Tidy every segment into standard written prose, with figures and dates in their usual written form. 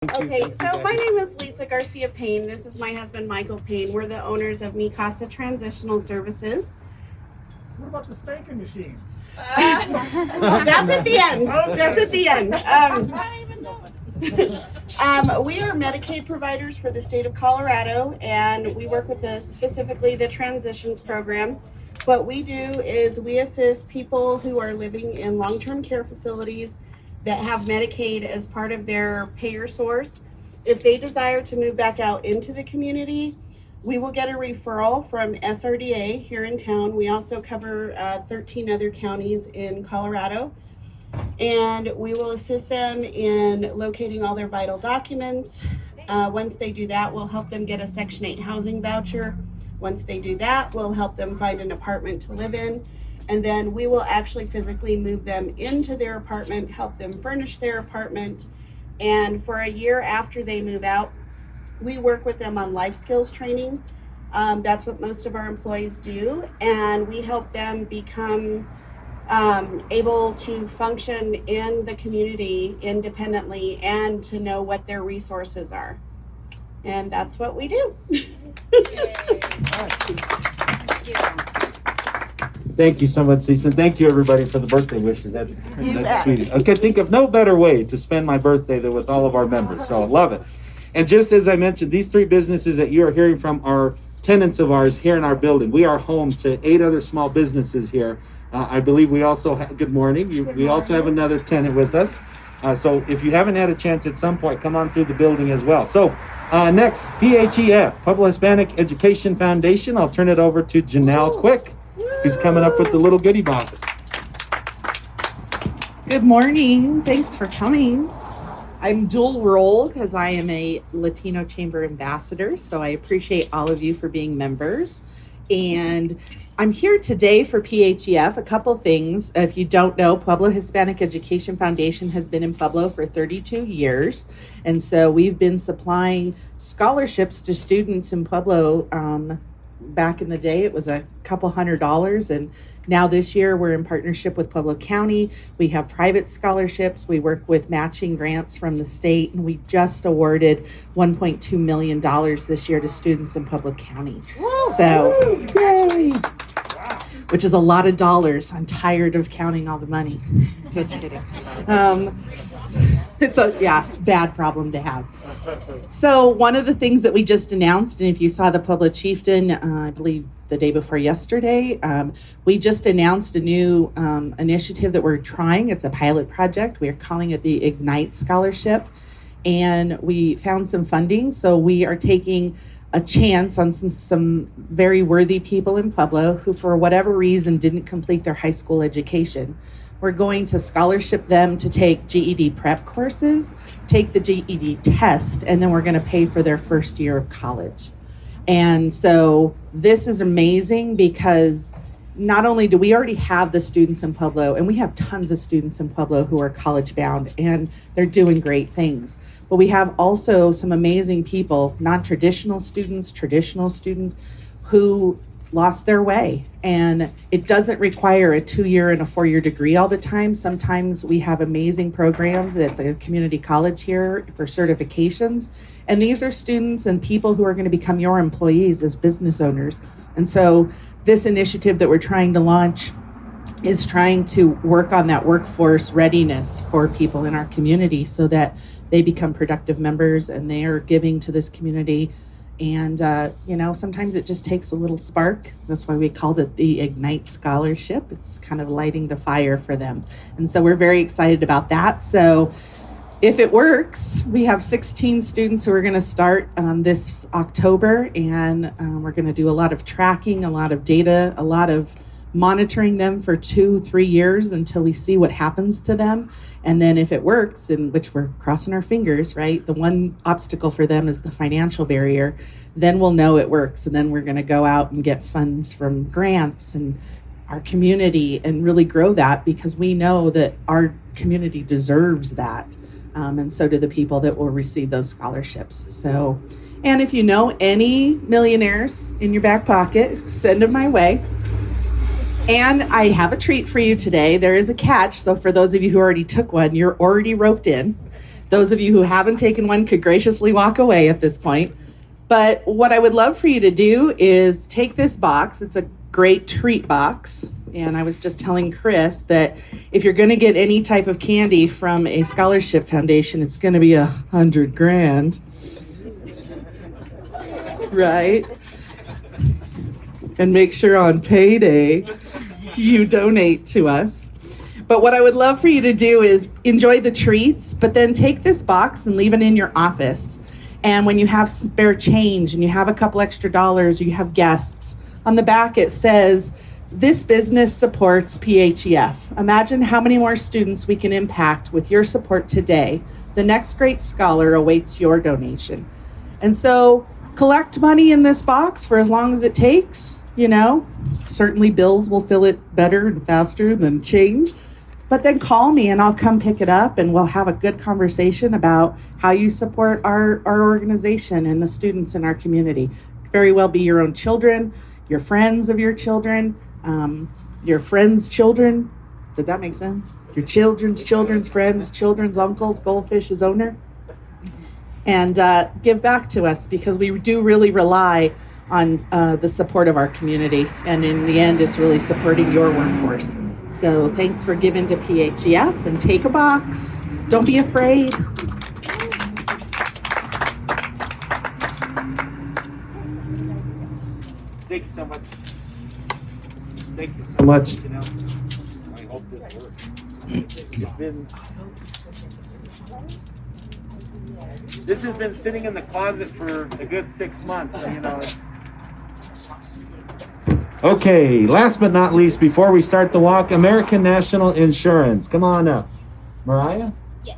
Okay, so my name is Lisa Garcia Payne. This is my husband, Michael Payne. We're the owners of Mikasa Transitional Services. What about the spanking machine? That's at the end. That's at the end. We are Medicaid providers for the state of Colorado, and we work with specifically the Transitions program. What we do is we assist people who are living in long-term care facilities that have Medicaid as part of their payer source. If they desire to move back out into the community, we will get a referral from SRDA here in town. We also cover 13 other counties in Colorado, and we will assist them in locating all their vital documents. Once they do that, we'll help them get a Section 8 housing voucher. Once they do that, we'll help them find an apartment to live in. And then we will actually physically move them into their apartment, help them furnish their apartment. And for a year after they move out, we work with them on life skills training. That's what most of our employees do. And we help them become able to function in the community independently and to know what their resources are. And that's what we do. Thank you so much, Lisa. Thank you, everybody, for the birthday wishes. That's sweet. I could think of no better way to spend my birthday than with all of our members, so I love it. And just as I mentioned, these three businesses that you are hearing from are tenants of ours here in our building. We are home to 8 other small businesses here. I believe we also have, good morning. We also have another tenant with us. So if you haven't had a chance at some point, come on through the building as well. So next, PHEF, Pueblo Hispanic Education Foundation. I'll turn it over to Janelle Quick, who's coming up with the little goodie box. Good morning. Thanks for coming. I'm dual role because I am a Latino Chamber Ambassador, so I appreciate all of you for being members. And I'm here today for PHEF. A couple things. If you don't know, Pueblo Hispanic Education Foundation has been in Pueblo for 32 years. And so we've been supplying scholarships to students in Pueblo. Back in the day, it was a couple $100s, and now this year we're in partnership with Pueblo County. We have private scholarships. We work with matching grants from the state, and we just awarded $1.2 million this year to students in Pueblo County. So, yay! Which is a lot of dollars. I'm tired of counting all the money. Just kidding. It's a bad problem to have. So one of the things that we just announced, and if you saw the Pueblo Chieftain, I believe the day before yesterday, we just announced a new initiative that we're trying. It's a pilot project. We're calling it the Ignite Scholarship, and we found some funding. So we are taking a chance on some very worthy people in Pueblo who, for whatever reason, didn't complete their high school education. We're going to scholarship them to take GED prep courses, take the GED test, and then we're going to pay for their first year of college. And so this is amazing because not only do we already have the students in Pueblo, and we have tons of students in Pueblo who are college bound, and they're doing great things, but we have also some amazing people, non-traditional students, traditional students, who lost their way. And it doesn't require a 2-year and a 4-year degree all the time. Sometimes we have amazing programs at the community college here for certifications. And these are students and people who are going to become your employees as business owners. And so this initiative that we're trying to launch is trying to work on that workforce readiness for people in our community so that they become productive members and they are giving to this community. And, sometimes it just takes a little spark. That's why we called it the Ignite Scholarship. It's kind of lighting the fire for them. And so we're very excited about that. So if it works, we have 16 students who are going to start this October, and we're going to do a lot of tracking, a lot of data, a lot of monitoring them for 2-3 years until we see what happens to them. And then if it works, and which we're crossing our fingers, right? The one obstacle for them is the financial barrier. Then we'll know it works. And then we're going to go out and get funds from grants and our community and really grow that, because we know that our community deserves that. And so do the people that will receive those scholarships. So, and if you know any millionaires in your back pocket, send them my way. And I have a treat for you today. There is a catch. So for those of you who already took one, you're already roped in. Those of you who haven't taken one could graciously walk away at this point. But what I would love for you to do is take this box. It's a great treat box. And I was just telling Chris that if you're going to get any type of candy from a scholarship foundation, it's going to be $100 grand. Right? And make sure on payday you donate to us. But what I would love for you to do is enjoy the treats, but then take this box and leave it in your office. And when you have spare change and you have a couple extra dollars, or you have guests, on the back it says, "This business supports PHEF." Imagine how many more students we can impact with your support today. The next great scholar awaits your donation. And so collect money in this box for as long as it takes. You know, certainly bills will fill it better and faster than change. But then call me and I'll come pick it up and we'll have a good conversation about how you support our organization and the students in our community. Very well be your own children, your friends of your children, your friends' children. Did that make sense? Your children's friends, children's uncles, Goldfish's owner. And give back to us, because we do really rely on the support of our community. And in the end, it's really supporting your workforce. So thanks for giving to PHEF, and take a box. Don't be afraid. Thank you so much. Thank you so much. You know, I hope this works. This has been sitting in the closet for a good 6 months. So, you know, it's... Okay, last but not least, before we start the walk, American National Insurance. Come on up. Mariah? Yes.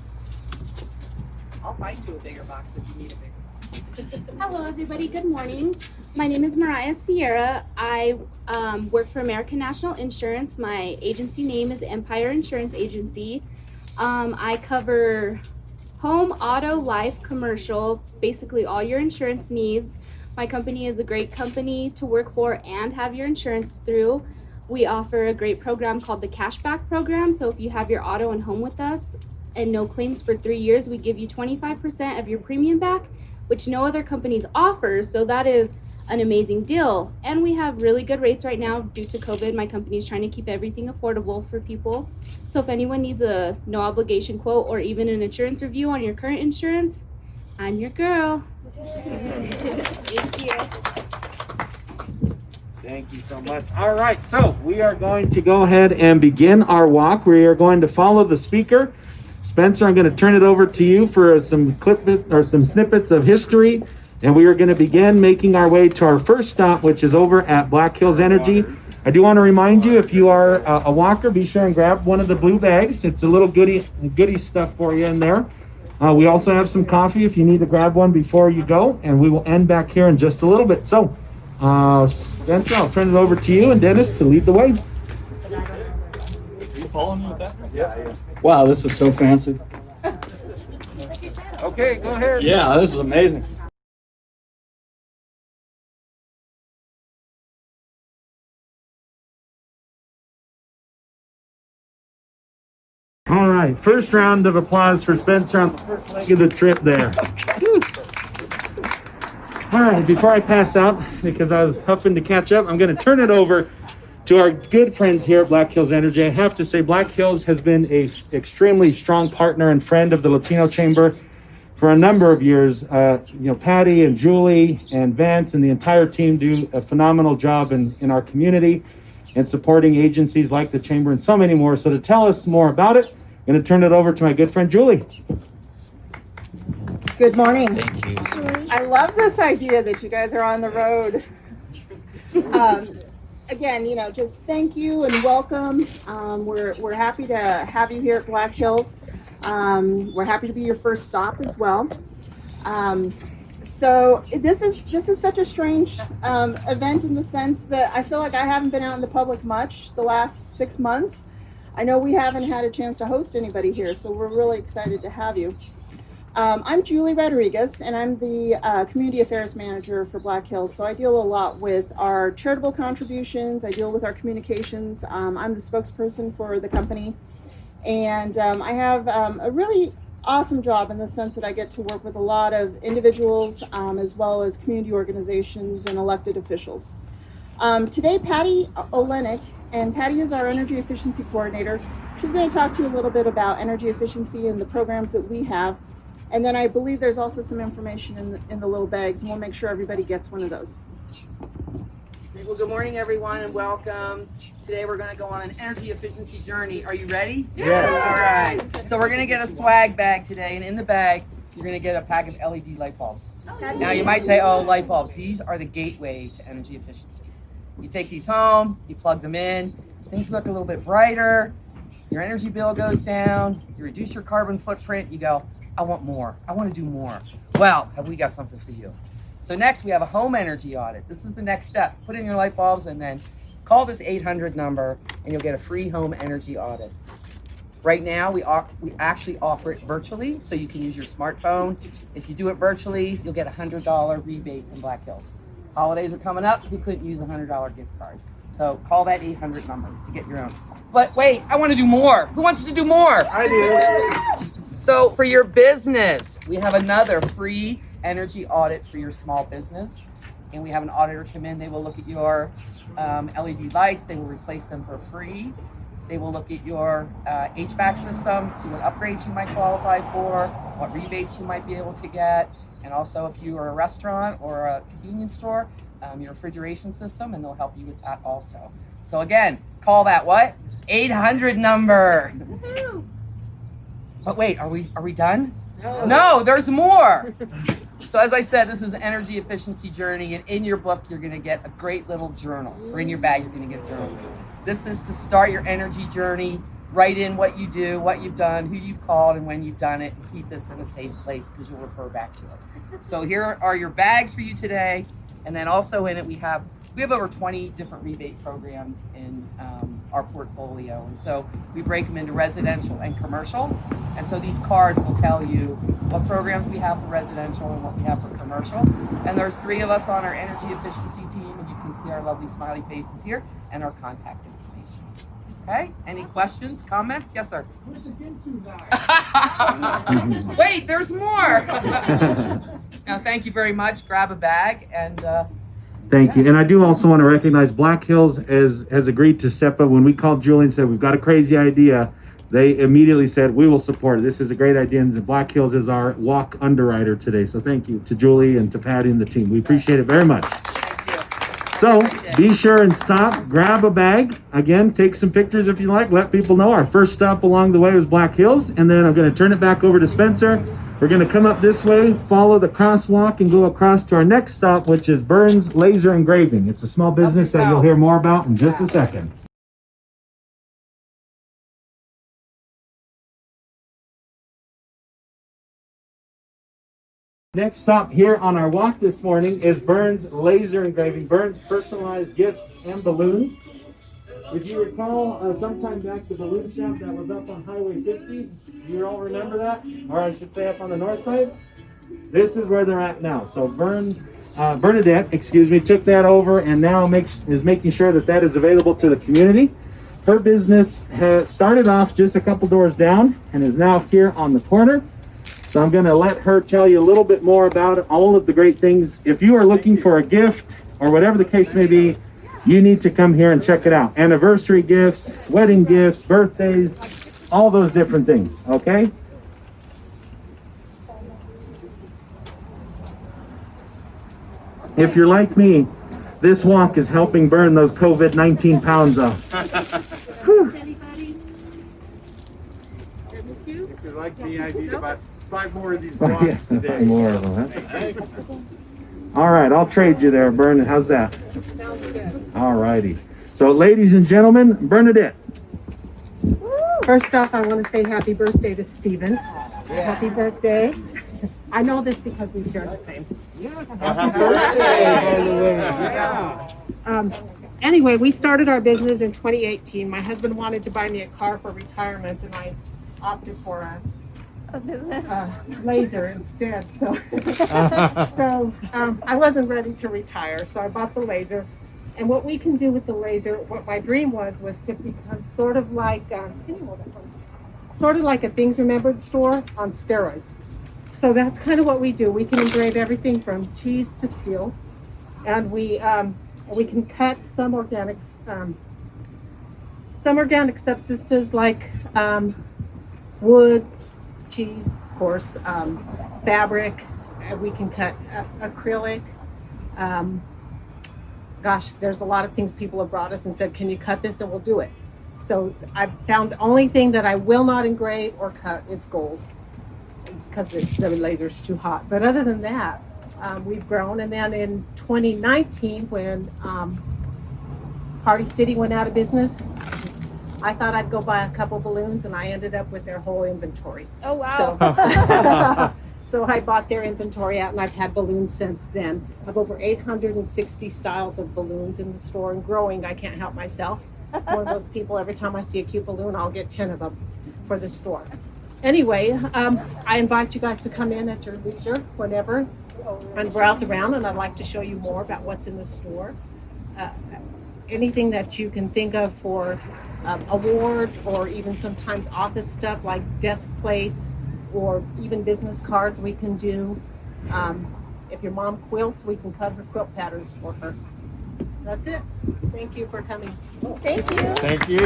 I'll find you a bigger box if you need a bigger one. Hello, everybody. Good morning. My name is Mariah Sierra. I work for American National Insurance. My agency name is Empire Insurance Agency. I cover home, auto, life, commercial, basically all your insurance needs. My company is a great company to work for and have your insurance through. We offer a great program called the Cashback Program. So if you have your auto and home with us and no claims for 3 years, we give you 25% of your premium back, which no other companies offers. So that is an amazing deal. And we have really good rates right now due to COVID. My company is trying to keep everything affordable for people. So if anyone needs a no obligation quote or even an insurance review on your current insurance, I'm your girl. Thank you. Thank you so much. All right, so we are going to go ahead and begin our walk. We are going to follow the speaker. Spencer, I'm going to turn it over to you for some snippets of history, and we are going to begin making our way to our first stop, which is over at Black Hills Energy. I do want to remind you, if you are a walker, be sure and grab one of the blue bags. It's a little goodie stuff for you in there. We also have some coffee if you need to grab one before you go, and we will end back here in just a little bit. So, Spencer, I'll turn it over to you and Dennis to lead the way. Are you following me with that? Yeah. Wow, this is so fancy. Okay, go ahead. Yeah, this is amazing. All right, first round of applause for Spencer on the first leg of the trip there. All right, before I pass out, because I was huffing to catch up, I'm going to turn it over to our good friends here at Black Hills Energy. I have to say, Black Hills has been an extremely strong partner and friend of the Latino Chamber for a number of years. Patty and Julie and Vance and the entire team do a phenomenal job in our community and supporting agencies like the Chamber and so many more. So to tell us more about it, I'm going to turn it over to my good friend Julie. Good morning. Thank you. I love this idea that you guys are on the road. Again, just thank you and welcome. We're happy to have you here at Black Hills. We're happy to be your first stop as well. So this is such a strange event in the sense that I feel like I haven't been out in the public much the last 6 months. I know we haven't had a chance to host anybody here, so we're really excited to have you. I'm Julie Rodriguez, and I'm the Community Affairs Manager for Black Hills. So I deal a lot with our charitable contributions. I deal with our communications. I'm the spokesperson for the company. And I have a really awesome job in the sense that I get to work with a lot of individuals as well as community organizations and elected officials. Today, Patty Olenek, and Patty is our energy efficiency coordinator. She's going to talk to you a little bit about energy efficiency and the programs that we have. And then I believe there's also some information in the little bags, and we'll make sure everybody gets one of those. Well, good morning, everyone, and welcome. Today we're going to go on an energy efficiency journey. Are you ready? Yes. All right. So we're going to get a swag bag today, and in the bag, you're going to get a pack of LED light bulbs. Now, you might say, oh, light bulbs. These are the gateway to energy efficiency. You take these home, you plug them in, things look a little bit brighter, your energy bill goes down, you reduce your carbon footprint, you go, I want more. I want to do more. Well, have we got something for you? So next we have a home energy audit. This is the next step. Put in your light bulbs and then call this 800 number and you'll get a free home energy audit. Right now we actually offer it virtually, so you can use your smartphone. If you do it virtually, you'll get a $100 rebate from Black Hills. Holidays are coming up, who couldn't use a $100 gift card? So call that 800 number to get your own. But wait, I want to do more. Who wants to do more? I do. So for your business, we have another free energy audit for your small business. And we have an auditor come in. They will look at your LED lights. They will replace them for free. They will look at your HVAC system, see what upgrades you might qualify for, what rebates you might be able to get. And also if you are a restaurant or a convenience store, your refrigeration system, and they'll help you with that also. So again, call that what? 800 number. Woo-hoo. But wait, are we done? No, there's more. So as I said, this is an energy efficiency journey, and in your book, you're gonna get a great little journal, or in your bag, you're gonna get a journal. This is to start your energy journey. Write in what you do, what you've done, who you've called, and when you've done it, and keep this in a safe place because you'll refer back to it. So here are your bags for you today. And then also in it, we have over 20 different rebate programs in our portfolio. And so we break them into residential and commercial. And so these cards will tell you what programs we have for residential and what we have for commercial. And there's 3 of us on our energy efficiency team, and you can see our lovely smiley faces here and our contact information. Okay, any questions, comments? Yes, sir. Where's the Ginsu bag? Wait, there's more. Now, thank you very much. Grab a bag and Thank you. And I do also want to recognize Black Hills has agreed to step up. When we called Julie and said, we've got a crazy idea, they immediately said, we will support it. This is a great idea. And Black Hills is our walk underwriter today. So thank you to Julie and to Patty and the team. We appreciate it very much. So be sure and stop, grab a bag. Again, take some pictures if you like. Let people know. Our first stop along the way was Black Hills. And then I'm going to turn it back over to Spencer. We're going to come up this way, follow the crosswalk, and go across to our next stop, which is Burns Laser Engraving. It's a small business that you'll hear more about in just a second. Next stop here on our walk this morning is Burns Laser Engraving. Burns personalized gifts and balloons. If you recall, sometime back, the balloon shop that was up on Highway 50, you all remember that? Or I should say up on the north side? This is where they're at now. So Bernadette, took that over and now is making sure that that is available to the community. Her business has started off just a couple doors down and is now here on the corner. So I'm going to let her tell you a little bit more about all of the great things. If you are looking for a gift or whatever the case may be, you need to come here and check it out. Anniversary gifts, wedding gifts, birthdays, all those different things, okay? If you're like me, this walk is helping burn those COVID-19 pounds off. If you're like me, I need about 5 more of these blocks today. More of them, huh? All right, I'll trade you there, Bernadette. How's that? All righty. So, ladies and gentlemen, Bernadette. First off, I want to say happy birthday to Stephen. Happy birthday. I know this because we share the same. Yes. Happy birthday, by the way. Yeah. Anyway, we started our business in 2018. My husband wanted to buy me a car for retirement, and I opted for a business laser instead. So, I wasn't ready to retire, so I bought the laser. And what we can do with the laser, what my dream was to become sort of like, sort of like a Things Remembered store on steroids. So that's kind of what we do. We can engrave everything from cheese to steel, and we can cut some organic substances like wood, cheese, of course, fabric. We can cut acrylic. Gosh, there's a lot of things people have brought us and said, can you cut this? And we'll do it. So I've found the only thing that I will not engrave or cut is gold. It's because the laser's too hot. But other than that, we've grown. And then in 2019, when Party City went out of business, I thought I'd go buy a couple balloons, and I ended up with their whole inventory. Oh, wow. So, so I bought their inventory out, and I've had balloons since then. I have over 860 styles of balloons in the store and growing. I can't help myself. One of those people, every time I see a cute balloon, I'll get 10 of them for the store. Anyway, I invite you guys to come in at your leisure whenever and browse around, and I'd like to show you more about what's in the store. Anything that you can think of for awards, or even sometimes office stuff like desk plates or even business cards we can do. If your mom quilts, we can cut her quilt patterns for her. That's it. Thank you for coming. Thank you. Thank you.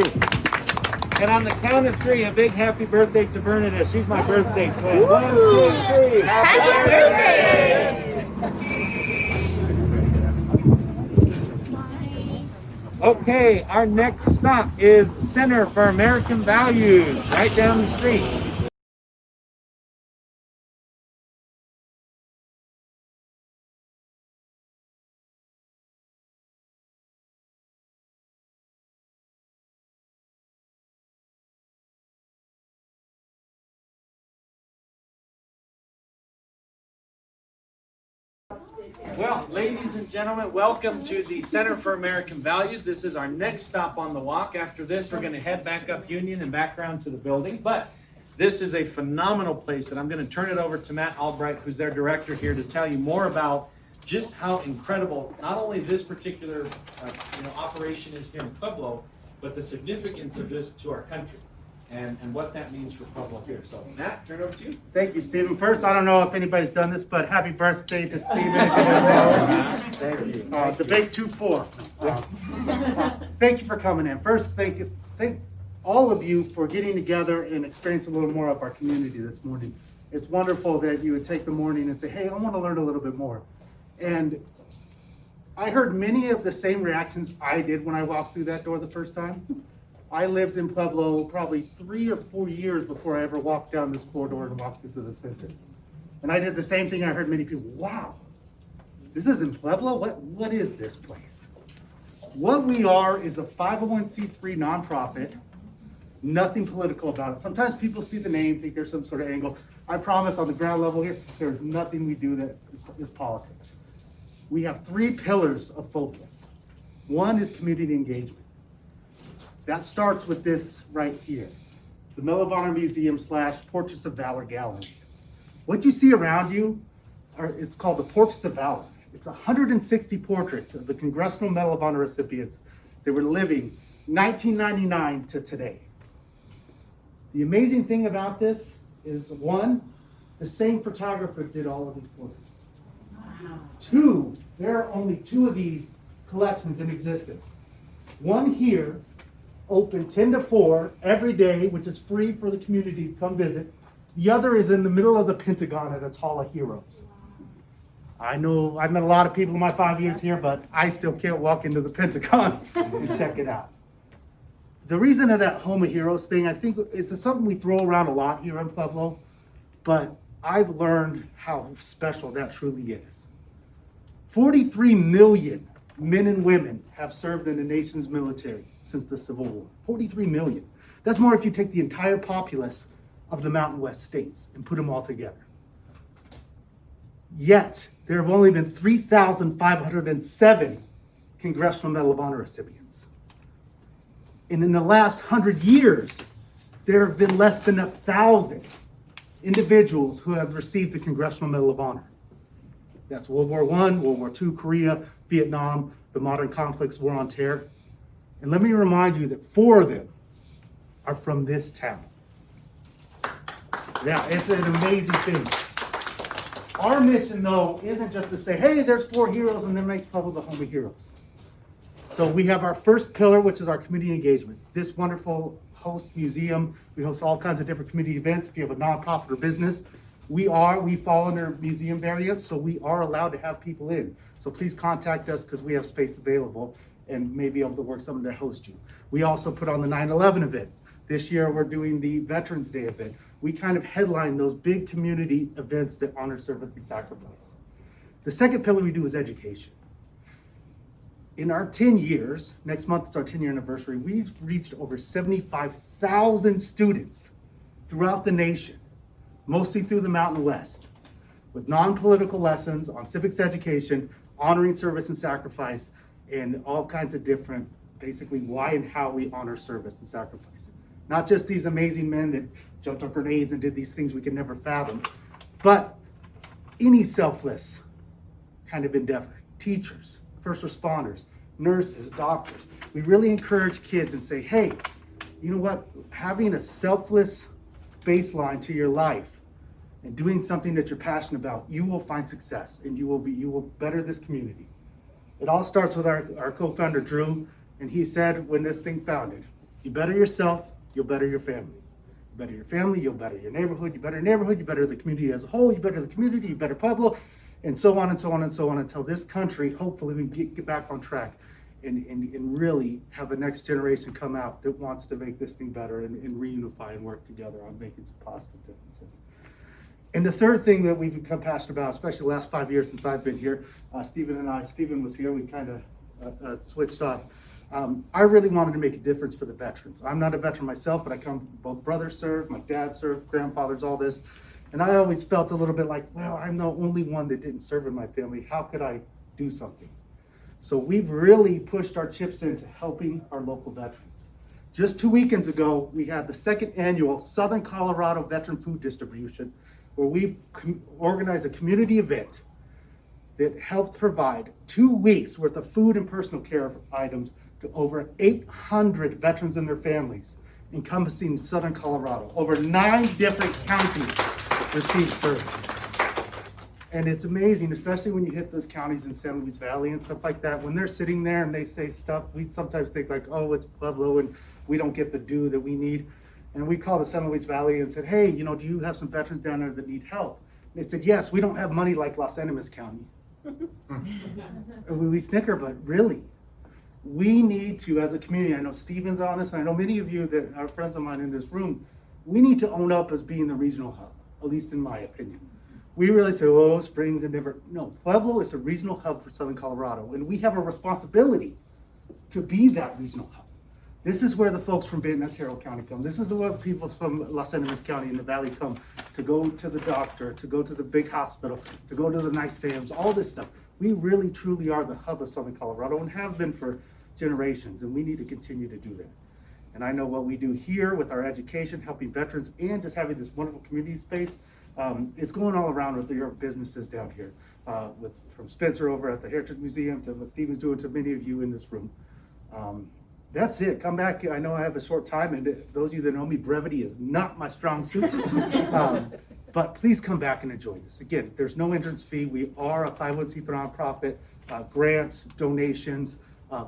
And on the count of three, a big happy birthday to Bernadette. She's my birthday twin. 1, 2, 3. Happy birthday! Okay, our next stop is Center for American Values, right down the street. Well, ladies and gentlemen, welcome to the Center for American Values. This is our next stop on the walk. After this, we're going to head back up Union and back around to the building. But this is a phenomenal place, and I'm going to turn it over to Matt Albright, who's their director here, to tell you more about just how incredible not only this particular operation is here in Pueblo, but the significance of this to our country and what that means for Pueblo here. So Matt, turn it over to you. Thank you, Stephen. First, I don't know if anybody's done this, but happy birthday to Stephen. If you don't know. Thank you. Debate 2-4. Thank you for coming in. First, thank all of you for getting together and experience a little more of our community this morning. It's wonderful that you would take the morning and say, hey, I want to learn a little bit more. And I heard many of the same reactions I did when I walked through that door the first time. I lived in Pueblo probably 3 or 4 years before I ever walked down this corridor and walked into the center. And I did the same thing. I heard many people, wow, this is in Pueblo? What is this place? What we are is a 501c3 nonprofit, nothing political about it. Sometimes people see the name, think there's some sort of angle. I promise on the ground level here, there's nothing we do that is politics. We have 3 pillars of focus. One is community engagement. That starts with this right here, the Medal of Honor Museum / Portraits of Valor Gallery. What you see around you is called the Portraits of Valor. It's 160 portraits of the Congressional Medal of Honor recipients that were living 1999 to today. The amazing thing about this is, 1, the same photographer did all of these portraits. 2, there are only 2 of these collections in existence. One here, open 10 to 4 every day, which is free for the community to come visit. The other is in the middle of the Pentagon at its Hall of Heroes. I know I've met a lot of people in my 5 years here, but I still can't walk into the Pentagon and check it out. The reason of that Home of Heroes thing, I think it's something we throw around a lot here in Pueblo, but I've learned how special that truly is. 43 million men and women have served in the nation's military since the Civil War. 43 million. That's more if you take the entire populace of the Mountain West states and put them all together. Yet, there have only been 3,507 Congressional Medal of Honor recipients. And in the last 100 years, there have been less than 1,000 individuals who have received the Congressional Medal of Honor. That's World War I, World War II, Korea, Vietnam, the modern conflicts, War on Terror. And let me remind you that 4 of them are from this town. Yeah, it's an amazing thing. Our mission, though, isn't just to say, hey, there's 4 heroes and then make Pueblo the home of heroes. So we have our first pillar, which is our community engagement. This wonderful host museum, we host all kinds of different community events. If you have a nonprofit or business, we fall under museum variants, so we are allowed to have people in. So please contact us because we have space available and may be able to work someone to host you. We also put on the 9/11 event. This year we're doing the Veterans Day event. We kind of headline those big community events that honor service and sacrifice. The second pillar we do is education. In our 10 years, next month is our 10-year anniversary, we've reached over 75,000 students throughout the nation, mostly through the Mountain West, with non-political lessons on civics education, honoring service and sacrifice, and all kinds of different, basically why and how we honor service and sacrifice. Not just these amazing men that jumped on grenades and did these things we could never fathom, but any selfless kind of endeavor. Teachers, first responders, nurses, doctors. We really encourage kids and say, hey, you know what? Having a selfless baseline to your life and doing something that you're passionate about, you will find success and you will better this community. It all starts with our co-founder, Drew, and he said when this thing founded, you better yourself, you'll better your family. You better your family, you'll better your neighborhood, you better your neighborhood, you better the community as a whole, you better the community, you better Pueblo, and so on and so on and so on until this country, hopefully we get back on track and really have a next generation come out that wants to make this thing better and reunify and work together on making some positive differences. And the third thing that we've become passionate about, especially the last 5 years since I've been here, Stephen was here, we kind of switched off. I really wanted to make a difference for the veterans. I'm not a veteran myself, but I come from both brothers served, my dad served, grandfathers, all this. And I always felt a little bit like, well, I'm the only one that didn't serve in my family. How could I do something? So we've really pushed our chips into helping our local veterans. Just 2 weekends ago, we had the second annual Southern Colorado Veteran Food Distribution, where we organized a community event that helped provide 2 weeks worth of food and personal care items to over 800 veterans and their families, encompassing Southern Colorado. Over 9 different counties received service. And it's amazing, especially when you hit those counties in San Luis Valley and stuff like that, when they're sitting there and they say stuff, we sometimes think like, oh, it's Pueblo and we don't get the due that we need. And we called the San Luis Valley and said, hey, do you have some veterans down there that need help? And they said, yes, we don't have money like Los Animas County. We snicker, but really, we need to, as a community, I know Stephen's on this, and I know many of you that are friends of mine in this room, we need to own up as being the regional hub, at least in my opinion. We really say, oh, Springs and Denver. No, Pueblo is a regional hub for Southern Colorado, and we have a responsibility to be that regional hub. This is where the folks from Benton County come. This is where the people from Los Animas County in the Valley come to go to the doctor, to go to the big hospital, to go to the nice Sam's, all this stuff. We really, truly are the hub of Southern Colorado and have been for generations, and we need to continue to do that. And I know what we do here with our education, helping veterans, and just having this wonderful community space, it's going all around with your businesses down here, from Spencer over at the Heritage Museum to what Stephen's doing to many of you in this room. That's it. Come back. I know I have a short time, and those of you that know me, brevity is not my strong suit. But please come back and enjoy this. Again, there's no entrance fee. We are a 501c3 nonprofit. Grants, donations,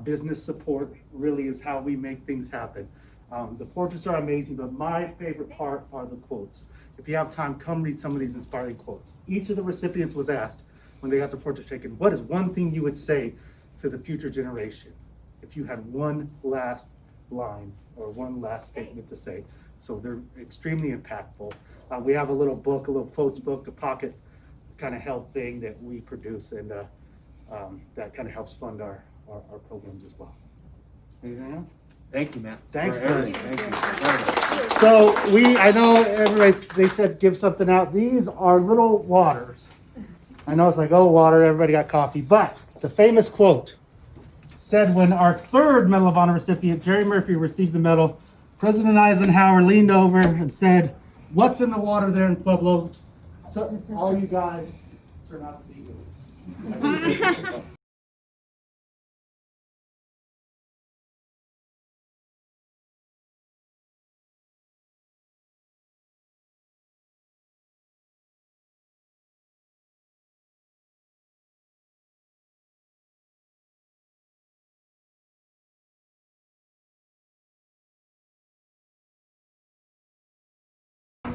business support really is how we make things happen. The portraits are amazing, but my favorite part are the quotes. If you have time, come read some of these inspiring quotes. Each of the recipients was asked when they got their portrait taken, what is one thing you would say to the future generation if you had one last line or one last statement to say? So they're extremely impactful. We have a little book, a little quotes book, a pocket kind of help thing that we produce, and that kind of helps fund our programs as well. Anything else? Thank you, Matt. Thanks, for everything. guys. Thank you. So I know everybody, they said give something out. These are little waters. I know it's like, oh, water, everybody got coffee. But the famous quote said when our third Medal of Honor recipient, Jerry Murphy, received the medal, President Eisenhower leaned over and said, what's in the water there in Pueblo? So, all you guys turn out to be good.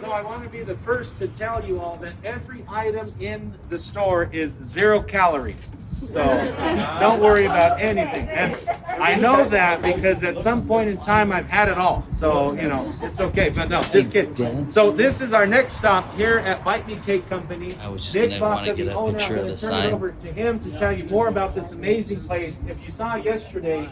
So I want to be the first to tell you all that every item in the store is 0 calorie. So don't worry about anything. And I know that because at some point in time I've had it all. So, you know, it's okay. But no, just kidding. So this is our next stop here at Bite Me Cake Company. I was just Nick gonna want to Baca, get the a owner, picture I'm of going the to turn it sign. over to him to tell you more about this amazing place. If you saw yesterday,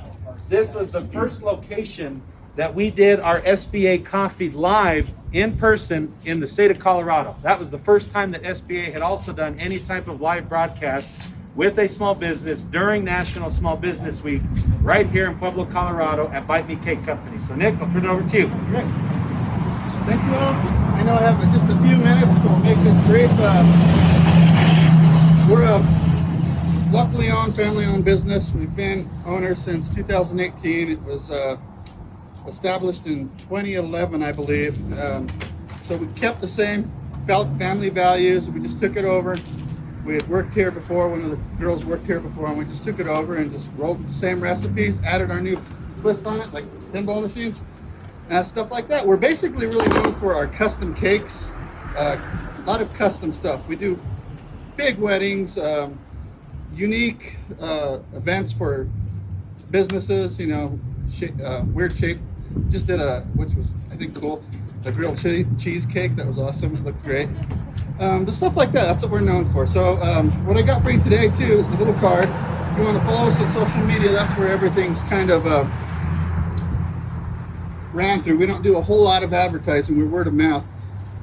this was the first location that we did our SBA coffee live in person in the state of Colorado. That was the first time that SBA had also done any type of live broadcast with a small business during National Small Business Week right here in Pueblo, Colorado at Bite Me Cake Company. So Nick, I'll turn it over to you. Great. Thank you all. I know I have just a few minutes, so I'll make this brief. We're a locally owned, family-owned business. We've been owners since 2018. It was established in 2011, I believe. So we kept the same family values. We just took it over. We had worked here before. One of the girls worked here before, and we just took it over and just rolled the same recipes, added our new twist on it, like pinball machines, stuff like that. We're basically really known for our custom cakes, a lot of custom stuff. We do big weddings, unique events for businesses, you know, weird shape. Just did which was, I think, cool, a grilled cheesecake. That was awesome. It looked great. But stuff like that, that's what we're known for. So what I got for you today, too, is a little card. If you want to follow us on social media, that's where everything's kind of ran through. We don't do a whole lot of advertising. We're word of mouth.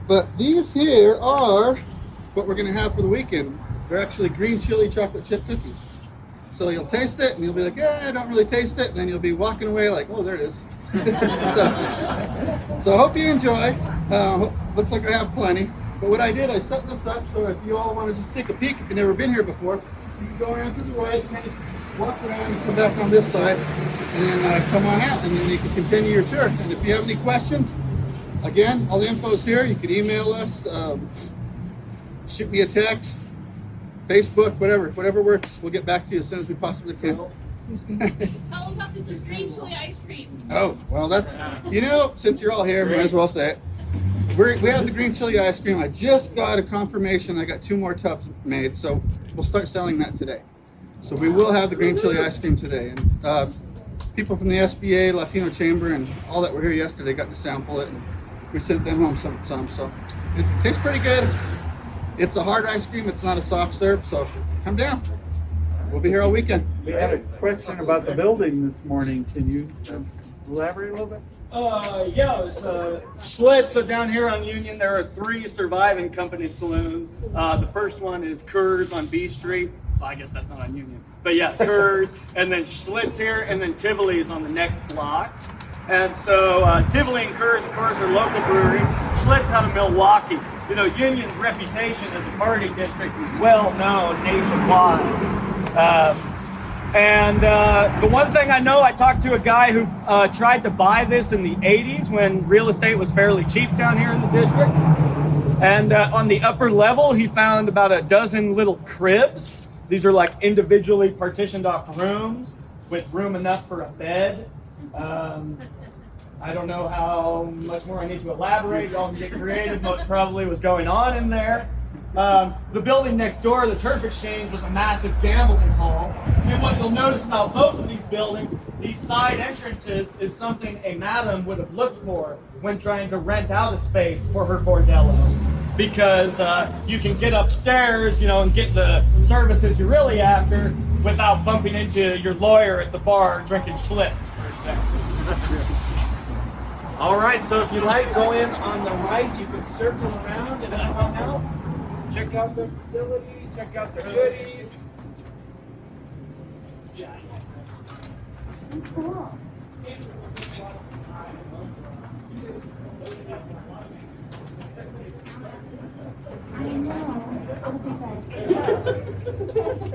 But these here are what we're going to have for the weekend. They're actually green chili chocolate chip cookies. So you'll taste it, and you'll be like, yeah, I don't really taste it. And then you'll be walking away like, oh, there it is. So I hope you enjoy. Looks like I have plenty. But what I did, I set this up so if you all want to just take a peek, if you've never been here before, you can go around to the right, kind of walk around and come back on this side, and then come on out, and then you can continue your tour. And if you have any questions, again, all the info is here. You can email us, shoot me a text, Facebook, whatever works. We'll get back to you as soon as we possibly can. Tell them about the green chili ice cream. Oh, well, that's, you know, since you're all here, might as well say it. We have the green chili ice cream. I just got a confirmation. I got 2 more tubs made, so we'll start selling that today. So we will have the green chili ice cream today. And people from the SBA, Latino Chamber, and all that were here yesterday got to sample it, and we sent them home some. So it tastes pretty good. It's a hard ice cream. It's not a soft serve, so come down. We'll be here all weekend. We had a question about the building this morning. Can you elaborate a little bit? Yeah, it was Schlitz. So down here on Union, there are 3 surviving company saloons. The first one is Kerr's on B Street. Well, I guess that's not on Union, but yeah, Kerr's, and then Schlitz here, and then Tivoli's on the next block. And so Tivoli and Kerr's, of course, are local breweries. Schlitz out of Milwaukee. You know, Union's reputation as a party district is well known nationwide. And the one thing I know, I talked to a guy who tried to buy this in the 80s when real estate was fairly cheap down here in the district. And on the upper level, he found about a dozen little cribs. These are like individually partitioned off rooms with room enough for a bed. I don't know how much more I need to elaborate. Y'all can get creative what probably was going on in there. The building next door, the Turf Exchange, was a massive gambling hall. And what you'll notice about both of these buildings, these side entrances is something a madam would have looked for when trying to rent out a space for her bordello. Because you can get upstairs, you know, and get the services you're really after without bumping into your lawyer at the bar drinking Schlitz, for example. All right, so if you like, go in on the right. You can circle around and then come out. Check out the facility, check out the goodies. Cool.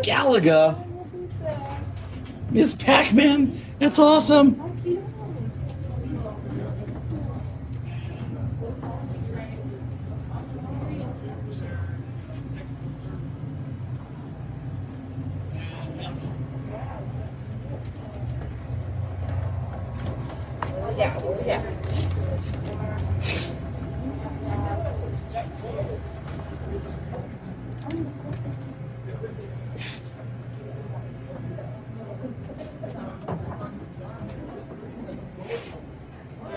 Galaga. Miss Pac-Man. That's awesome. Yeah. There's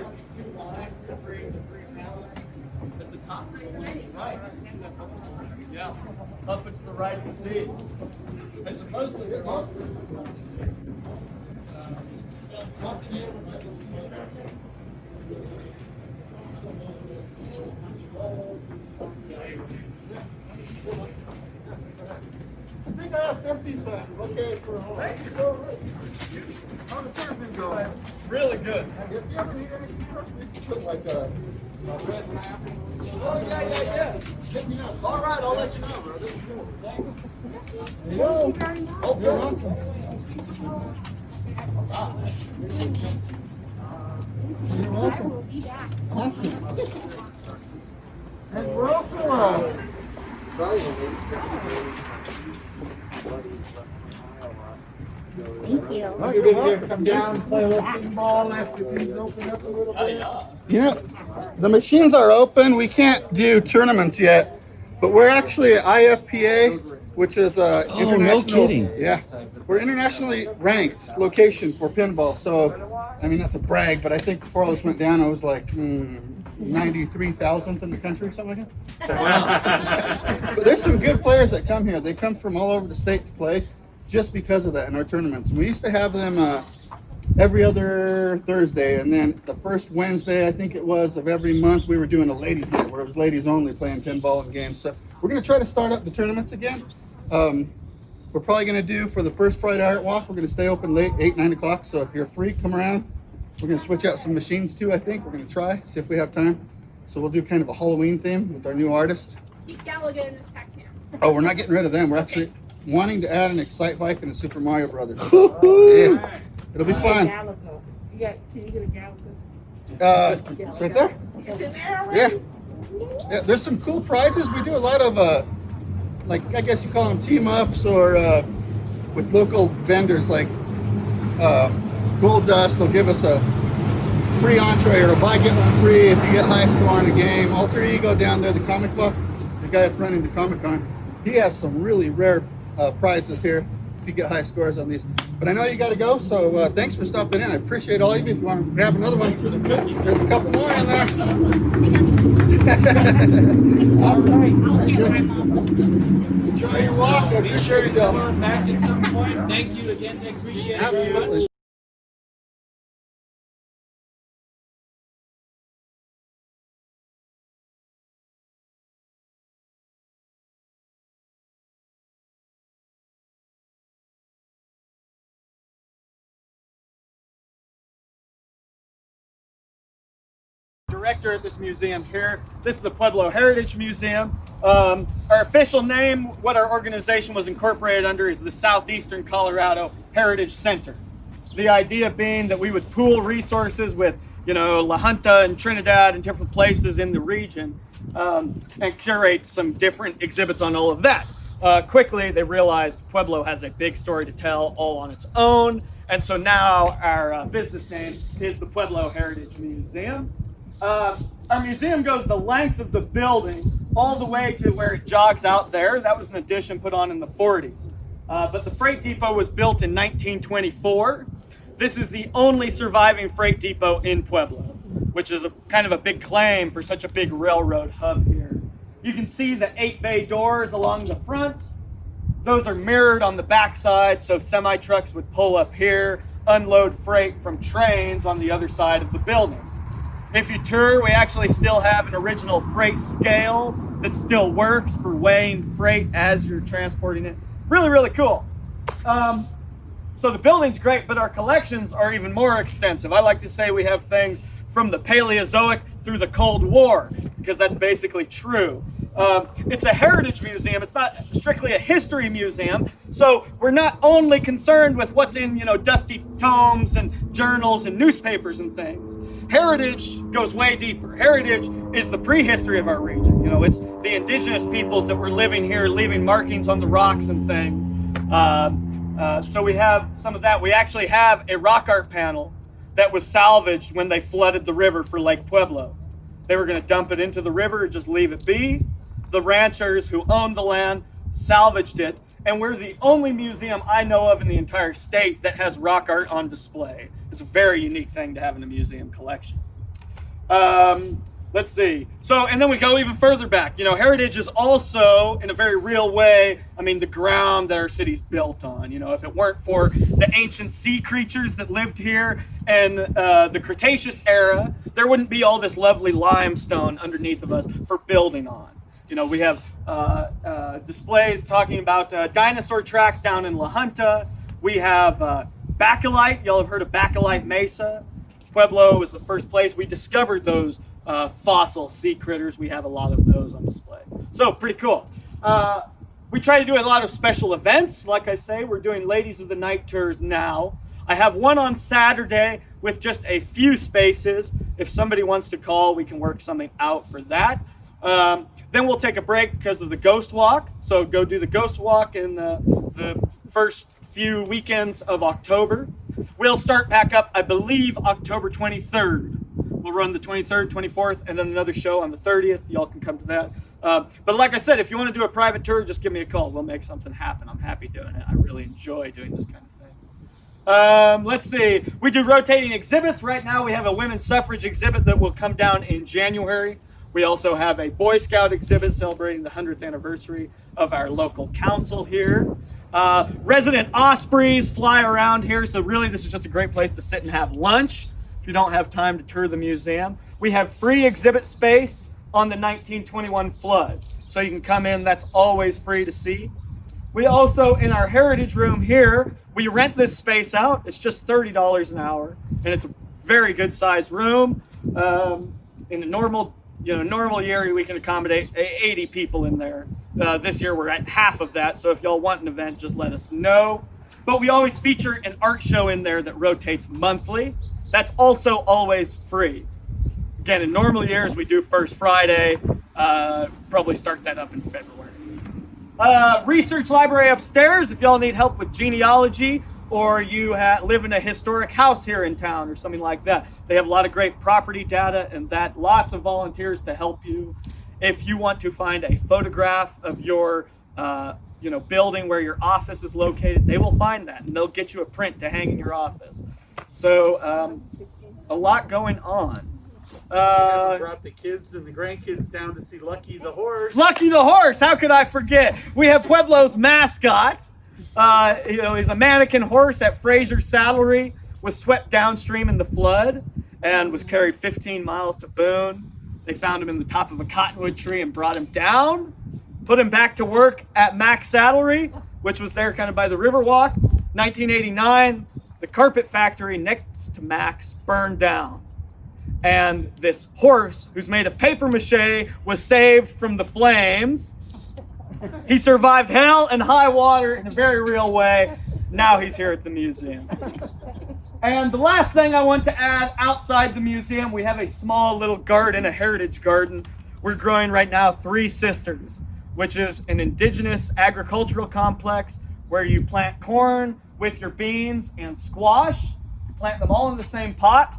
these two lines separating the three panels. At the top, the one on the right, you see that bubble? Yeah, up and to the right, you see. And supposedly they're all. I think I have 50 cents. Okay, for a whole. Thank you so much. How the tournament going? Really good. If you ever need anything, we can put like a red map. Oh, yeah. Hit me up. All right, I'll let you know, brother. Thanks. There you go. Oh, You're welcome. You're welcome. will be back. Awesome. And we're also Thank you. oh, you're welcome. Come down, play a little ball after things open up a little bit. You know, the machines are open. We can't do tournaments yet, but we're actually at IFPA, which is international. no kidding. Yeah, we're internationally ranked location for pinball. So, I mean, that's a brag, but I think before all this went down, I was like 93,000th in the country, something like that. But there's some good players that come here. They come from all over the state to play just because of that in our tournaments. We used to have them every other Thursday, and then the first Wednesday, I think it was, of every month, we were doing a ladies' night where it was ladies only playing pinball and games. So we're going to try to start up the tournaments again. We're probably going to do for the first Friday Art Walk, we're going to stay open late, 8, 9 o'clock. So if you're free, come around. We're going to switch out some machines too, I think. We're going to try, see if we have time. So we'll do kind of a Halloween theme with our new artist. Keep Galaga in this pack can. Oh, we're not getting rid of them. We're actually wanting to add an Excite Bike and a Super Mario Brothers. Yeah, it'll be fun. Can you get a Galaga? It's right there. It's in there already? Yeah, there's some cool prizes. We do a lot of, like, I guess you call them team ups or with local vendors like Gold Dust. They'll give us a free entree or a buy get one free if you get high score on a game. Alter Ego down there, the comic book, the guy that's running the Comic Con, he has some really rare prizes here if you get high scores on these. But I know you got to go, so thanks for stopping in. I appreciate all of you. If you want to grab another one, there's a couple more in there. Awesome. Enjoy your walk. I appreciate you. Back at some point. Thank you again, Nick. Appreciate it. Absolutely. Director at this museum here. This is the Pueblo Heritage Museum. Our official name, what our organization was incorporated under, is the Southeastern Colorado Heritage Center. The idea being that we would pool resources with, La Junta and Trinidad and different places in the region and curate some different exhibits on all of that. Quickly, they realized Pueblo has a big story to tell all on its own, and so now our business name is the Pueblo Heritage Museum. Our museum goes the length of the building all the way to where it jogs out there. That was an addition put on in the 40s. But the freight depot was built in 1924. This is the only surviving freight depot in Pueblo, which is kind of a big claim for such a big railroad hub here. You can see the 8-bay doors along the front. Those are mirrored on the backside, so semi-trucks would pull up here, unload freight from trains on the other side of the building. If you tour, we actually still have an original freight scale that still works for weighing freight as you're transporting it. Really, really cool. So the building's great, but our collections are even more extensive. I like to say we have things from the Paleozoic through the Cold War, because that's basically true. It's a heritage museum. It's not strictly a history museum. So we're not only concerned with what's in, dusty tomes and journals and newspapers and things. Heritage goes way deeper. Heritage is the prehistory of our region. It's the indigenous peoples that were living here, leaving markings on the rocks and things. So we have some of that. We actually have a rock art panel that was salvaged when they flooded the river for Lake Pueblo. They were going to dump it into the river and just leave it be. the ranchers who owned the land salvaged it, and we're the only museum I know of in the entire state that has rock art on display. It's a very unique thing to have in a museum collection. Let's see. So, and then we go even further back. You know, heritage is also, in a very real way, I mean, the ground that our city's built on. You know, if it weren't for the ancient sea creatures that lived here in the Cretaceous era, there wouldn't be all this lovely limestone underneath of us for building on. You know, we have displays talking about dinosaur tracks down in La Junta. We have Bakelite. Y'all have heard of Bakelite Mesa. Pueblo was the first place we discovered those fossil sea critters. We have a lot of those on display. So pretty cool. We try to do a lot of special events. Like I say, we're doing Ladies of the Night tours now. I have one on Saturday with just a few spaces. If somebody wants to call, we can work something out for that. Then we'll take a break because of the Ghost Walk. So go do the Ghost Walk in the first few weekends of October. We'll start back up, I believe, October 23rd. We'll run the 23rd, 24th, and then another show on the 30th. Y'all can come to that. But like I said, if you want to do a private tour, just give me a call. We'll make something happen. I'm happy doing it. I really enjoy doing this kind of thing. Let's see. We do rotating exhibits. Right now we have a women's suffrage exhibit that will come down in January. We also have a Boy Scout exhibit celebrating the 100th anniversary of our local council here. Resident ospreys fly around here, so really this is just a great place to sit and have lunch if you don't have time to tour the museum. We have free exhibit space on the 1921 flood, so you can come in. That's always free to see. We also, in our heritage room here, we rent this space out. It's just $30 an hour, and it's a very good sized room. In a normal year, we can accommodate 80 people in there. This year, we're at half of that. So if y'all want an event, just let us know. But we always feature an art show in there that rotates monthly. That's also always free. Again, in normal years, we do First Friday. Probably start that up in February. Research library upstairs. If y'all need help with genealogy, or you live in a historic house here in town or something like that. They have a lot of great property data and that. Lots of volunteers to help you. If you want to find a photograph of your building where your office is located, they will find that and they'll get you a print to hang in your office. So a lot going on. Brought the kids and the grandkids down to see Lucky the horse. Lucky the horse, how could I forget? We have Pueblo's mascot. He's a mannequin horse at Fraser Saddlery, was swept downstream in the flood and was carried 15 miles to Boone. They found him in the top of a cottonwood tree and brought him down, put him back to work at Mac's Saddlery, which was there kind of by the Riverwalk. 1989, the carpet factory next to Mac's burned down. And this horse, who's made of paper mache, was saved from the flames. He survived hell and high water in a very real way. Now he's here at the museum. And the last thing I want to add, outside the museum, we have a small little garden, a heritage garden. We're growing right now 3 Sisters, which is an indigenous agricultural complex where you plant corn with your beans and squash. Plant them all in the same pot.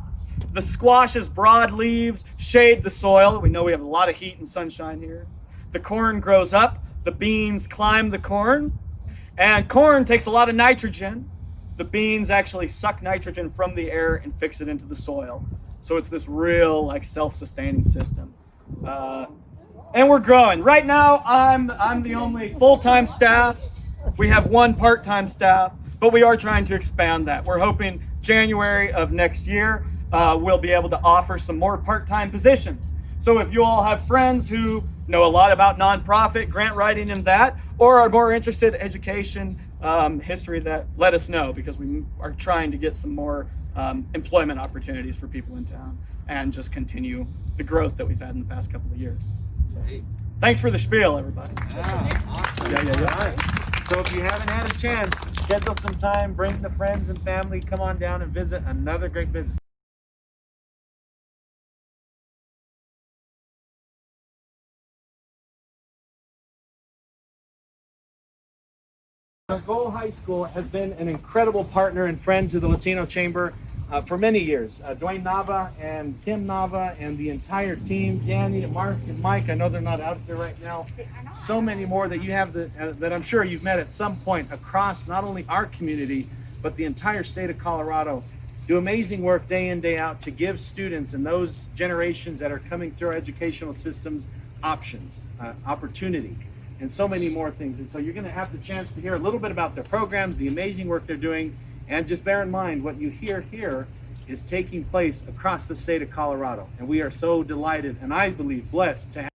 The squash's broad leaves shade the soil. We know we have a lot of heat and sunshine here. The corn grows up. The beans climb the corn. And corn takes a lot of nitrogen. The beans actually suck nitrogen from the air and fix it into the soil. So it's this real self-sustaining system. And we're growing. Right now, I'm the only full-time staff. We have 1 part-time staff, but we are trying to expand that. We're hoping January of next year, we'll be able to offer some more part-time positions. So if you all have friends who know a lot about nonprofit, grant writing and that, or are more interested in education, history, that, let us know, because we are trying to get some more employment opportunities for people in town and just continue the growth that we've had in the past couple of years. So thanks for the spiel, everybody. Yeah, awesome. Yeah. So if you haven't had a chance, schedule some time, bring the friends and family, come on down and visit another great business. Goal High School has been an incredible partner and friend to the Latino Chamber for many years. Dwayne Nava and Kim Nava and the entire team, Danny, Mark, and Mike. I know they're not out there right now. So many more that you have that I'm sure you've met at some point across not only our community, but the entire state of Colorado. Do amazing work day in, day out to give students and those generations that are coming through our educational systems options, opportunity, and so many more things. And so you're going to have the chance to hear a little bit about their programs, the amazing work they're doing, and just bear in mind what you hear here is taking place across the state of Colorado. And we are so delighted and I believe blessed to have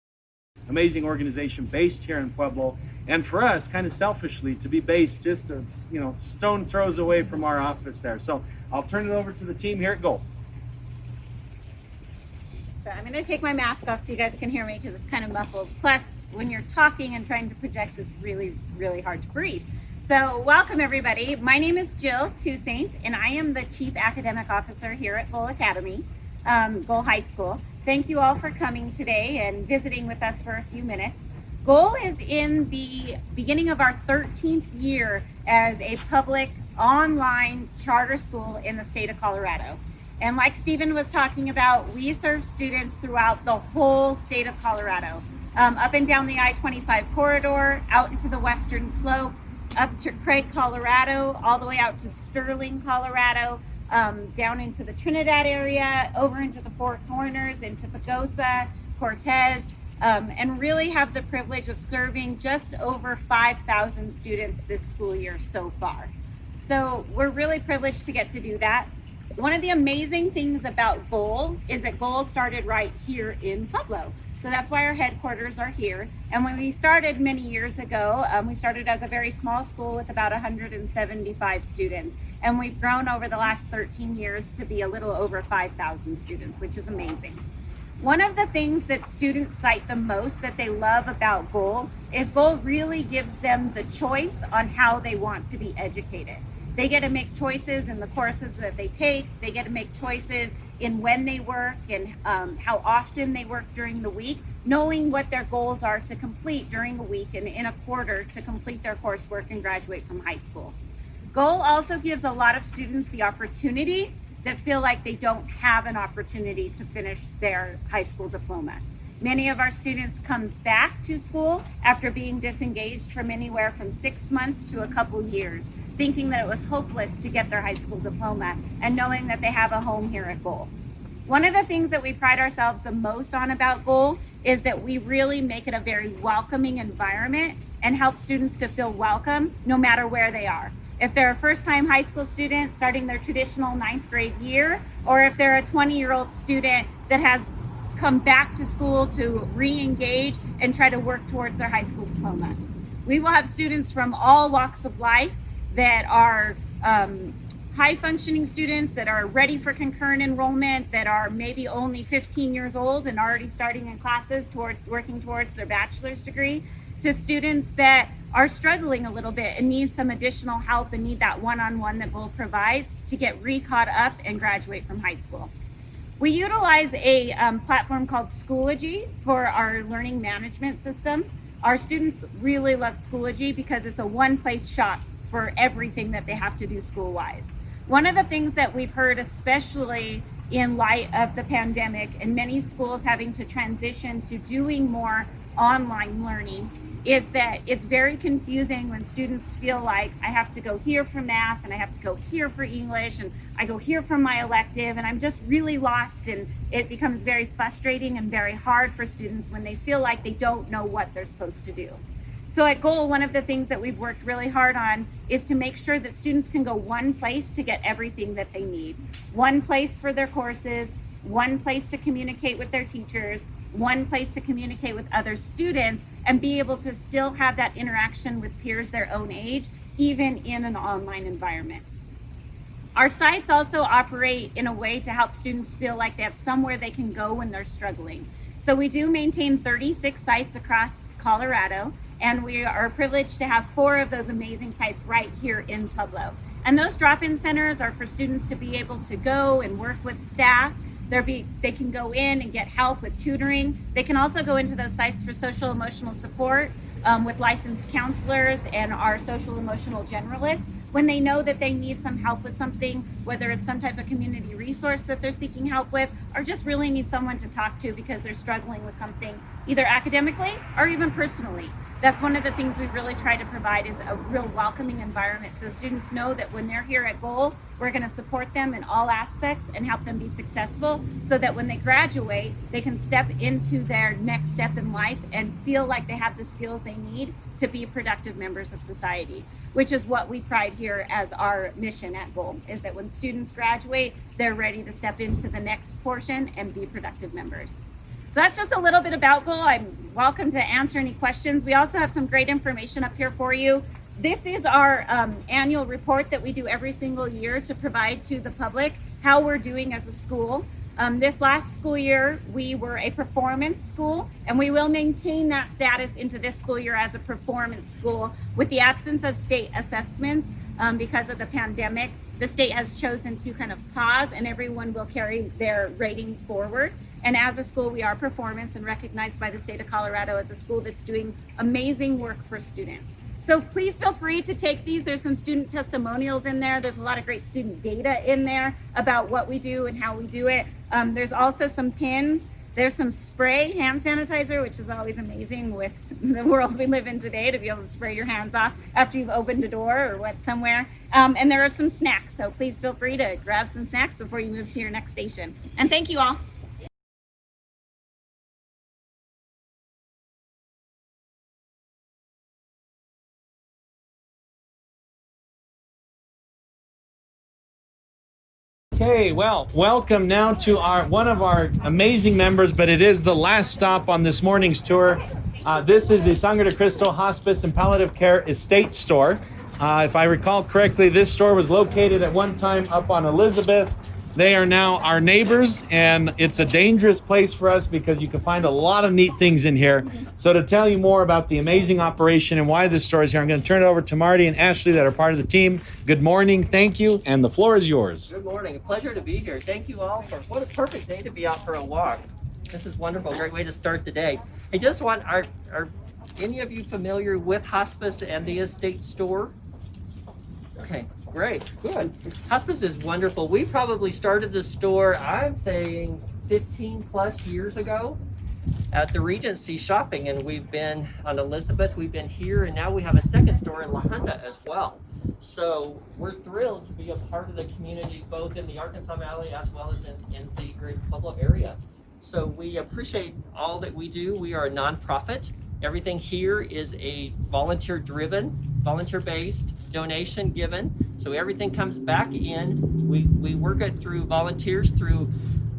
an amazing organization based here in Pueblo. And for us, kind of selfishly, to be based just a stone throws away from our office there. So I'll turn it over to the team here at Goal. So I'm going to take my mask off so you guys can hear me because it's kind of muffled. Plus, when you're talking and trying to project, it's really, really hard to breathe. So welcome everybody. My name is Jill Toussaint and I am the Chief Academic Officer here at Goal Academy, Goal High School. Thank you all for coming today and visiting with us for a few minutes. Goal is in the beginning of our 13th year as a public online charter school in the state of Colorado. And like Stephen was talking about, we serve students throughout the whole state of Colorado, up and down the I-25 corridor, out into the western slope, up to Craig, Colorado, all the way out to Sterling, Colorado, down into the Trinidad area, over into the Four Corners, into Pagosa, Cortez, and really have the privilege of serving just over 5,000 students this school year so far. So we're really privileged to get to do that. One of the amazing things about Goal is that Goal started right here in Pueblo. So that's why our headquarters are here. And when we started many years ago, we started as a very small school with about 175 students. And we've grown over the last 13 years to be a little over 5,000 students, which is amazing. One of the things that students cite the most that they love about Goal is Goal really gives them the choice on how they want to be educated. They get to make choices in the courses that they take. They get to make choices in when they work and how often they work during the week, knowing what their goals are to complete during a week and in a quarter to complete their coursework and graduate from high school. Goal also gives a lot of students the opportunity that feel like they don't have an opportunity to finish their high school diploma. Many of our students come back to school after being disengaged from anywhere from 6 months to a couple years, thinking that it was hopeless to get their high school diploma and knowing that they have a home here at Goal. One of the things that we pride ourselves the most on about Goal is that we really make it a very welcoming environment and help students to feel welcome no matter where they are. If they're a first-time high school student starting their traditional 9th grade year, or if they're a 20-year-old student that has come back to school to re-engage and try to work towards their high school diploma. We will have students from all walks of life that are high-functioning students that are ready for concurrent enrollment, that are maybe only 15 years old and already starting in classes towards working towards their bachelor's degree, to students that are struggling a little bit and need some additional help and need that one-on-one that Goal provides to get re-caught up and graduate from high school. We utilize a platform called Schoology for our learning management system. Our students really love Schoology because it's a one-place shop for everything that they have to do school-wise. One of the things that we've heard, especially in light of the pandemic and many schools having to transition to doing more online learning, is that it's very confusing when students feel like I have to go here for math and I have to go here for English and I go here for my elective and I'm just really lost, and it becomes very frustrating and very hard for students when they feel like they don't know what they're supposed to do. So at Goal, one of the things that we've worked really hard on is to make sure that students can go one place to get everything that they need. One place for their courses, one place to communicate with their teachers, one place to communicate with other students, and be able to still have that interaction with peers their own age, even in an online environment. Our sites also operate in a way to help students feel like they have somewhere they can go when they're struggling. So we do maintain 36 sites across Colorado, and we are privileged to have 4 of those amazing sites right here in Pueblo. And those drop-in centers are for students to be able to go and work with staff. They can go in and get help with tutoring. They can also go into those sites for social emotional support. with licensed counselors and our social emotional generalists when they know that they need some help with something, whether it's some type of community resource that they're seeking help with, or just really need someone to talk to because they're struggling with something either academically or even personally. That's one of the things we've really tried to provide is a real welcoming environment so students know that when they're here at Goal, we're going to support them in all aspects and help them be successful so that when they graduate, they can step into their next step in life and feel like they have the skills they need to be productive members of society, which is what we pride here as our mission at Goal, is that when students graduate, they're ready to step into the next portion and be productive members. So that's just a little bit about Goal. I'm welcome to answer any questions. We also have some great information up here for you. This is our annual report that we do every single year to provide to the public how we're doing as a school. This last school year, we were a performance school, and we will maintain that status into this school year as a performance school. With the absence of state assessments because of the pandemic, the state has chosen to kind of pause, and everyone will carry their rating forward. And as a school, we are performance and recognized by the state of Colorado as a school that's doing amazing work for students. So please feel free to take these. There's some student testimonials in there. There's a lot of great student data in there about what we do and how we do it. There's also some pins. There's some spray hand sanitizer, which is always amazing with the world we live in today, to be able to spray your hands off after you've opened a door or went somewhere. And there are some snacks. So please feel free to grab some snacks before you move to your next station. And thank you all. Okay, well, welcome now to one of our amazing members, but it is the last stop on this morning's tour. This is the Sangre de Cristo Hospice and Palliative Care Estate Store. If I recall correctly, this store was located at one time up on Elizabeth. They are now our neighbors, and it's a dangerous place for us because you can find a lot of neat things in here. So to tell you more about the amazing operation and why this store is here, I'm going to turn it over to Marty and Ashley that are part of the team. Good morning, thank you, and the floor is yours. Good morning, a pleasure to be here. Thank you all for what a perfect day to be out for a walk. This is wonderful, great way to start the day. I just want, are any of you familiar with hospice and the estate store? Okay, great, good. Hospice is wonderful. We probably started the store, I'm saying 15 plus years ago at the Regency shopping, and we've been on Elizabeth, we've been here, and now we have a second store in La Junta as well. So we're thrilled to be a part of the community, both in the Arkansas Valley as well as in the greater Pueblo area. So we appreciate all that we do. We are a nonprofit. Everything here is a volunteer-driven, volunteer-based, donation given. So everything comes back in. We work it through volunteers, through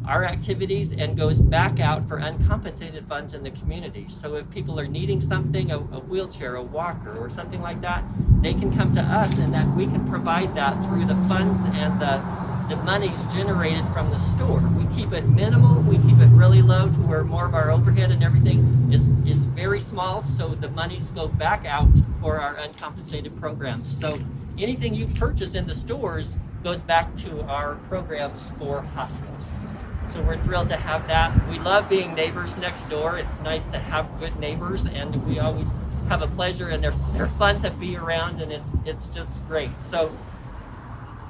our activities, and goes back out for uncompensated funds in the community. So if people are needing something, a wheelchair, a walker, or something like that, they can come to us, and that we can provide that through the funds and the monies generated from the store. We keep it minimal, we keep it really low to where more of our overhead and everything is very small, so the monies go back out for our uncompensated programs. So anything you purchase in the stores goes back to our programs for hospice. So we're thrilled to have that. We love being neighbors next door. It's nice to have good neighbors, and we always have a pleasure, and they're fun to be around, and it's just great. So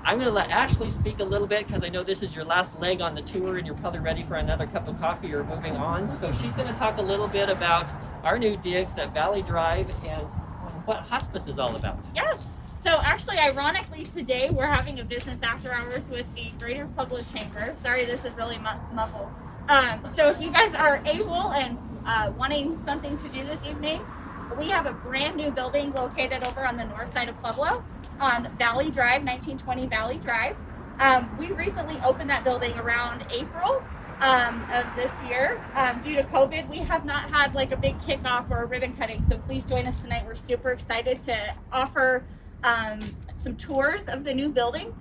I'm going to let Ashley speak a little bit because I know this is your last leg on the tour and you're probably ready for another cup of coffee or moving on. So she's going to talk a little bit about our new digs at Valley Drive and what hospice is all about. Yeah. So actually, ironically, today we're having a business after hours with the Greater Pueblo Chamber. Sorry, this is really muffled. So if you guys are able and wanting something to do this evening, we have a brand new building located over on the north side of Pueblo on Valley Drive, 1920 Valley Drive. We recently opened that building around April of this year. Due to COVID, we have not had like a big kickoff or a ribbon cutting, so please join us tonight. We're super excited to offer some tours of the new building.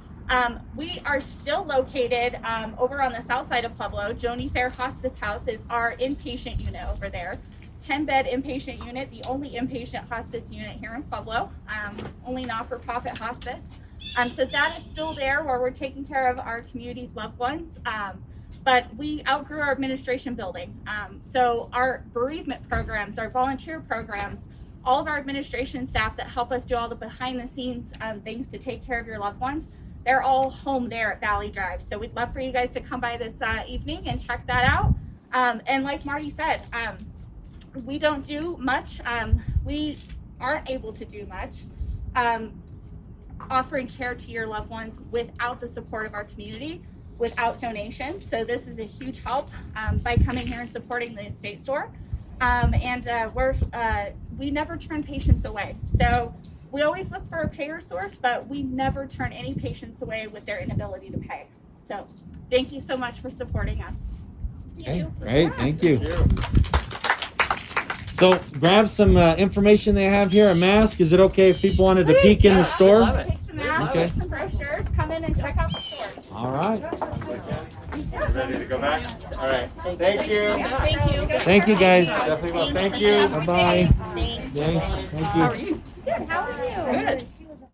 We are still located over on the south side of Pueblo. Joni Fair Hospice House is our inpatient unit over there. 10-bed inpatient unit, the only inpatient hospice unit here in Pueblo, only not-for-profit hospice. So that is still there where we're taking care of our community's loved ones. But we outgrew our administration building. So our bereavement programs, our volunteer programs all of our administration staff that help us do all the behind the scenes things to take care of your loved ones. They're all home there at Valley Drive. So we'd love for you guys to come by this evening and check that out. And like Marty said, we don't do much. We aren't able to do much offering care to your loved ones without the support of our community, without donations. So this is a huge help by coming here and supporting the estate store. We never turn patients away. So we always look for a payer source, but we never turn any patients away with their inability to pay. So thank you so much for supporting us. Okay, great, thank you. So grab some information they have here, a mask. Is it okay if people wanted to peek in the store? Take some masks, Okay. some brochures, come in and check out the store. All right. Ready to go back? All right. Thank you. Thank you. Thank you, guys. Definitely will. Thank you. Bye-bye. Thanks. Thank you. Good. How are you? Good.